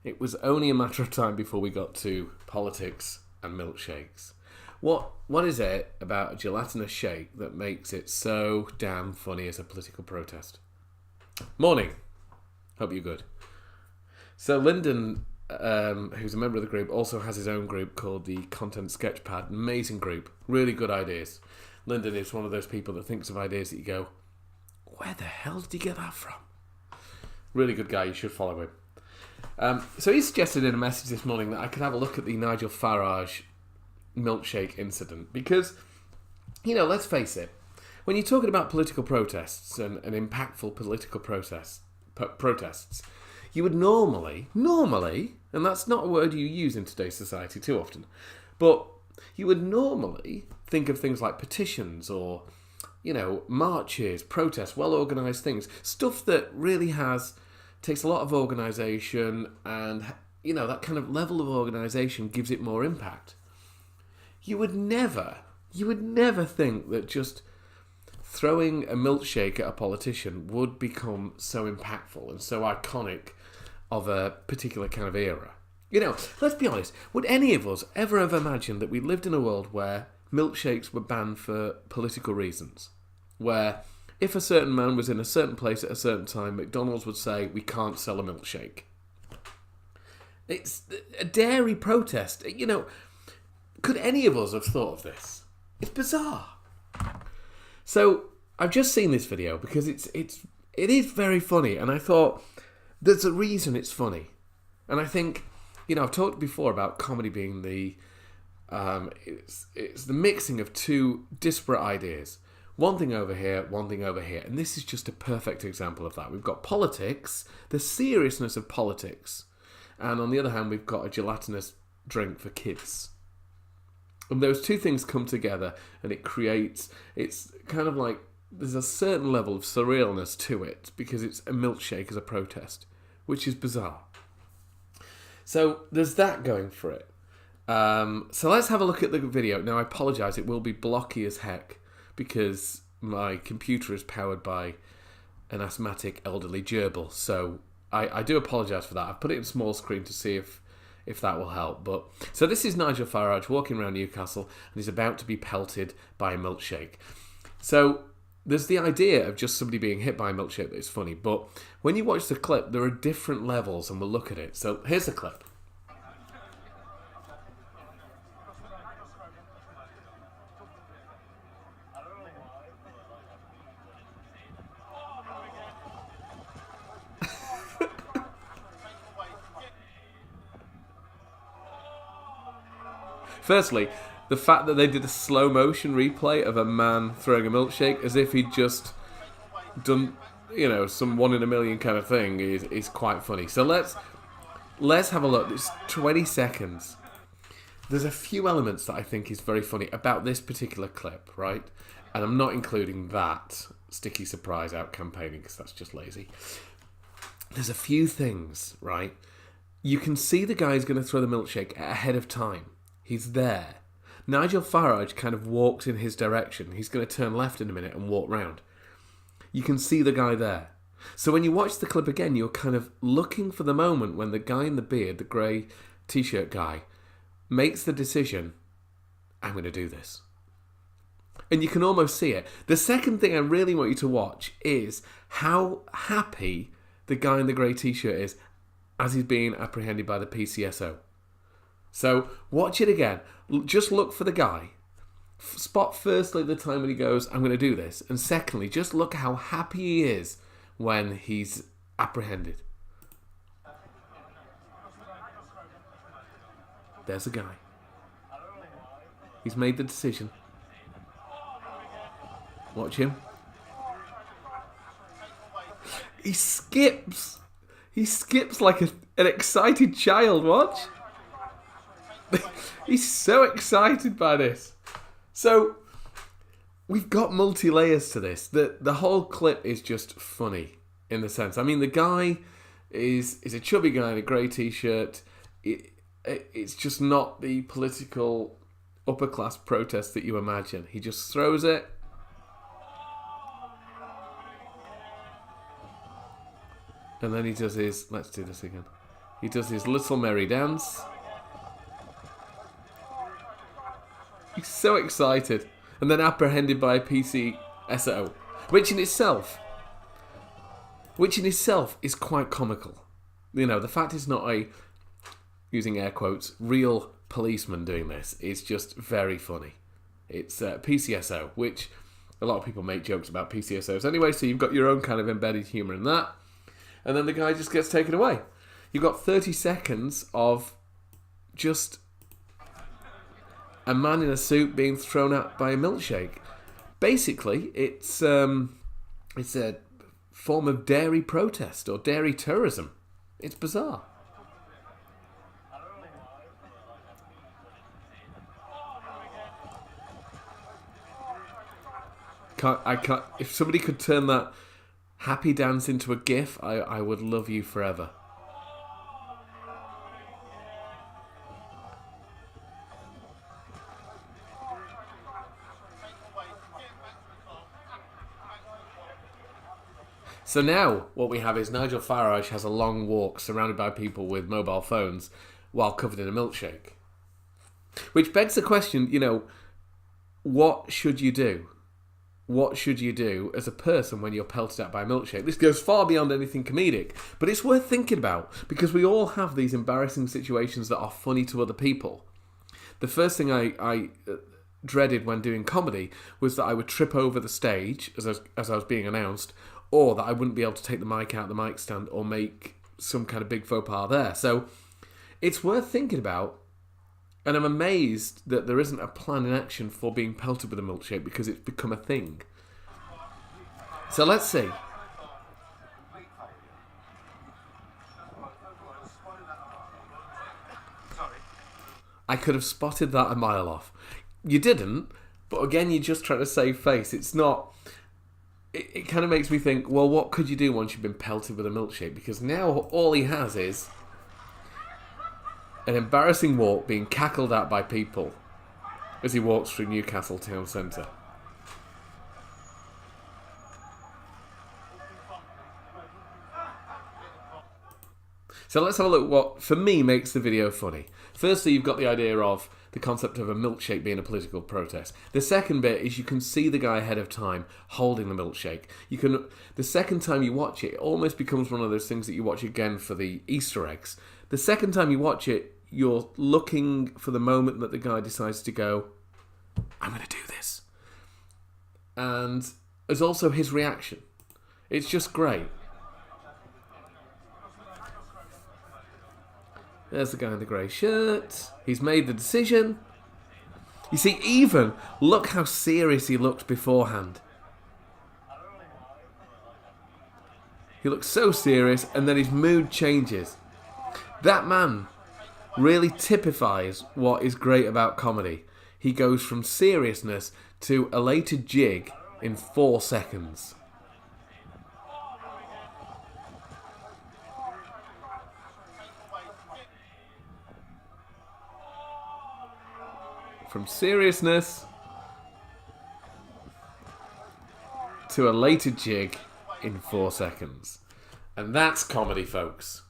It was only a matter of time before we got to politics and milkshakes. What is it about a gelatinous shake that makes it so damn funny as a political protest? Morning. Hope you're good. So Lyndon, who's a member of the group, also has his own group called the Content Sketchpad. Amazing group. Really good ideas. Lyndon is one of those people that thinks of ideas that you go, where the hell did he get that from? Really good guy. You should follow him. So he suggested in a message this morning that I could have a look at the Nigel Farage milkshake incident because, let's face it, when you're talking about political protests and impactful political protests, you would normally, and that's not a word you use in today's society too often, but you would normally think of things like petitions or, marches, protests, well-organised things, stuff that really takes a lot of organisation and, that kind of level of organisation gives it more impact. You would never think that just throwing a milkshake at a politician would become so impactful and so iconic of a particular kind of era. Let's be honest, would any of us ever have imagined that we lived in a world where milkshakes were banned for political reasons? Where if a certain man was in a certain place at a certain time, McDonald's would say, we can't sell a milkshake. It's a dairy protest. Could any of us have thought of this? It's bizarre. So I've just seen this video because it is very funny, and I thought there's a reason it's funny. And I think, I've talked before about comedy being it's the mixing of two disparate ideas. One thing over here, and this is just a perfect example of that. We've got politics, the seriousness of politics, and on the other hand, we've got a gelatinous drink for kids. And those two things come together and it's kind of like there's a certain level of surrealness to it because it's a milkshake as a protest, which is bizarre. So there's that going for it. So let's have a look at the video. Now I apologise, it will be blocky as heck because my computer is powered by an asthmatic elderly gerbil. So I do apologise for that. I've put it in small screen to see if that will help. But so this is Nigel Farage walking around Newcastle and he's about to be pelted by a milkshake. So there's the idea of just somebody being hit by a milkshake that is funny, but when you watch the clip, there are different levels and we'll look at it. So here's the clip. Firstly, the fact that they did a slow motion replay of a man throwing a milkshake as if he'd just done, some 1 in a million kind of thing is quite funny. So let's have a look. It's 20 seconds. There's a few elements that I think is very funny about this particular clip, right? And I'm not including that sticky surprise out campaigning because that's just lazy. There's a few things, right? You can see the guy's going to throw the milkshake ahead of time. He's there. Nigel Farage kind of walks in his direction. He's going to turn left in a minute and walk round. You can see the guy there. So when you watch the clip again, you're kind of looking for the moment when the guy in the beard, the grey t-shirt guy, makes the decision, I'm going to do this. And you can almost see it. The second thing I really want you to watch is how happy the guy in the grey t-shirt is as he's being apprehended by the PCSO. So watch it again. Just look for the guy. Spot firstly the time when he goes, I'm going to do this. And secondly, just look how happy he is when he's apprehended. There's a guy. He's made the decision. Watch him. He skips. He skips like an excited child. Watch. He's so excited by this. So we've got multi-layers to this. The whole clip is just funny in the sense. I mean, the guy is a chubby guy in a grey t-shirt. It's just not the political upper class protest that you imagine. He just throws it. And then he does his, let's do this again. He does his little merry dance. He's so excited. And then apprehended by a PCSO. Which in itself is quite comical. You know, the fact it's not a, using air quotes, real policeman doing this is just very funny. It's PCSO, which a lot of people make jokes about PCSOs anyway, so you've got your own kind of embedded humour in that. And then the guy just gets taken away. You've got 30 seconds of just a man in a suit being thrown out by a milkshake. Basically, it's a form of dairy protest or dairy tourism. It's bizarre. If somebody could turn that happy dance into a GIF, I would love you forever. So now what we have is Nigel Farage has a long walk surrounded by people with mobile phones while covered in a milkshake. Which begs the question, you know, what should you do? What should you do as a person when you're pelted at by a milkshake? This goes far beyond anything comedic, but it's worth thinking about because we all have these embarrassing situations that are funny to other people. The first thing I dreaded when doing comedy was that I would trip over the stage as I was being announced, or that I wouldn't be able to take the mic out of the mic stand or make some kind of big faux pas there. So it's worth thinking about, and I'm amazed that there isn't a plan in action for being pelted with a milkshake because it's become a thing. So let's see. I could have spotted that a mile off. You didn't, but again, you're just trying to save face. It's not... It kind of makes me think, well, what could you do once you've been pelted with a milkshake? Because now all he has is an embarrassing walk being cackled at by people as he walks through Newcastle town centre. So let's have a look what, for me, makes the video funny. Firstly, you've got the idea of the concept of a milkshake being a political protest. The second bit is you can see the guy ahead of time holding the milkshake. The second time you watch it, it almost becomes one of those things that you watch again for the Easter eggs. The second time you watch it, you're looking for the moment that the guy decides to go, I'm going to do this. And there's also his reaction. It's just great. There's the guy in the grey shirt. He's made the decision. You see, even look how serious he looked beforehand. He looks so serious, and then his mood changes. That man really typifies what is great about comedy. He goes from seriousness to elated jig in 4 seconds. From seriousness to elated jig in 4 seconds. And that's comedy, folks.